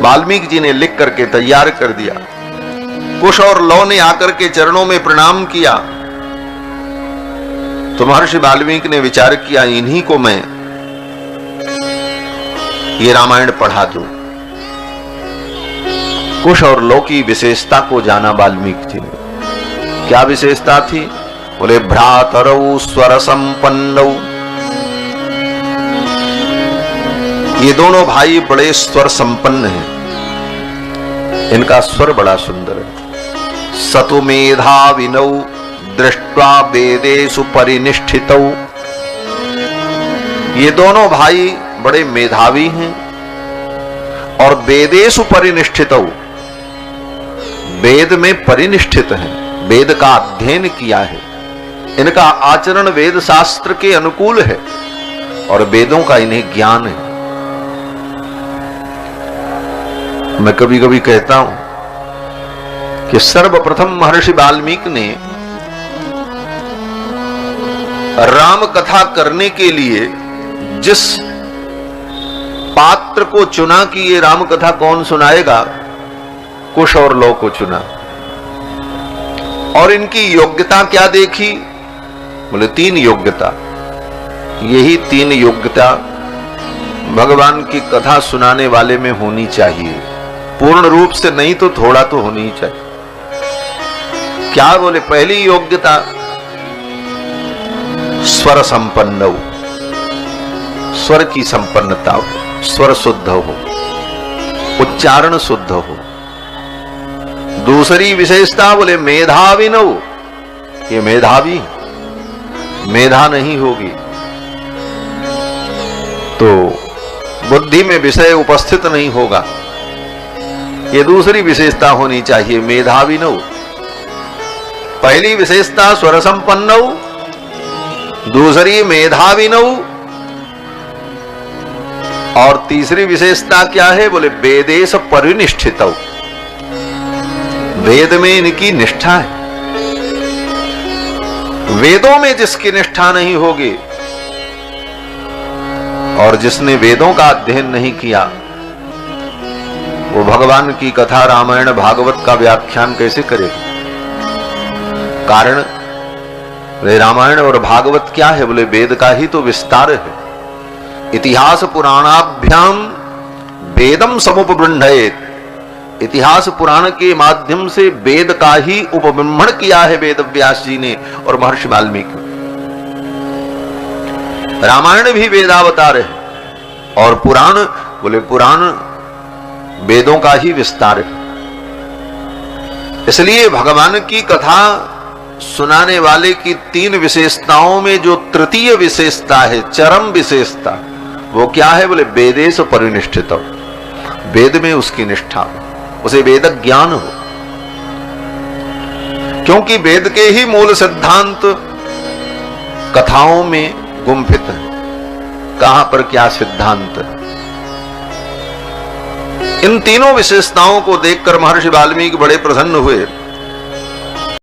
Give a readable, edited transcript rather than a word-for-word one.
वाल्मीकि जी ने लिख करके तैयार कर दिया। कुश और लौ ने आकर के चरणों में प्रणाम किया तो महर्षि वाल्मीकि ने विचार किया, इन्हीं को मैं ये रामायण पढ़ा दूं। कुश और लौ की विशेषता को जाना वाल्मीकि जी ने। क्या विशेषता थी? बोले भ्रातरौ स्वर संपन्नौ, ये दोनों भाई बड़े स्वर संपन्न हैं, इनका स्वर बड़ा सुंदर है। सतु मेधाविनौ दृष्ट्वा वेदेषु परिनिष्ठितौ, ये दोनों भाई बड़े मेधावी हैं और वेदेषु परिनिष्ठितौ, वेद में परिनिष्ठित हैं, वेद का अध्ययन किया है। इनका आचरण वेद शास्त्र के अनुकूल है और वेदों का इन्हें ज्ञान है। मैं कभी कभी कहता हूं कि सर्वप्रथम महर्षि वाल्मीकि ने राम कथा करने के लिए जिस पात्र को चुना कि ये राम कथा कौन सुनाएगा, कुश और लौ को चुना। और इनकी योग्यता क्या देखी? बोले 3 योग्यता। यही 3 योग्यता भगवान की कथा सुनाने वाले में होनी चाहिए, पूर्ण रूप से नहीं तो थोड़ा तो होनी ही चाहिए। क्या बोले? पहली योग्यता स्वर संपन्न हो, स्वर की संपन्नता हो, स्वर शुद्ध हो, उच्चारण शुद्ध हो। दूसरी विशेषता बोले मेधाविन हो, ये मेधावी, मेधा नहीं होगी तो बुद्धि में विषय उपस्थित नहीं होगा, ये दूसरी विशेषता होनी चाहिए, मेधावी न हो। पहली विशेषता स्वर संपन्न हो, दूसरी मेधावी न हो, और तीसरी विशेषता क्या है? बोले वेदेश परिनिष्ठित हो, वेद में इनकी निष्ठा है। वेदों में जिसकी निष्ठा नहीं होगी और जिसने वेदों का अध्ययन नहीं किया, वो भगवान की कथा रामायण भागवत का व्याख्यान कैसे करेगा? कारण रामायण और भागवत क्या है? बोले वेद का ही तो विस्तार है। इतिहास पुराणाभ्याम वेदम समुपबृंहयेत, इतिहास पुराण के माध्यम से वेद का ही उपब्रह्मण किया है वेद व्यास जी ने और महर्षि वाल्मीकि। रामायण भी वेदावतार है और पुराण, बोले पुराण वेदों का ही विस्तार है। इसलिए भगवान की कथा सुनाने वाले की 3 विशेषताओं में जो तृतीय विशेषता है, चरम विशेषता, वो क्या है? बोले वेदेश परिनिष्ठित हो, वेद में उसकी निष्ठा हो, उसे वेद ज्ञान हो। क्योंकि वेद के ही मूल सिद्धांत कथाओं में गुम्फित है। कहां पर क्या सिद्धांत है? इन तीनों विशेषताओं को देखकर महर्षि वाल्मीकि बड़े प्रसन्न हुए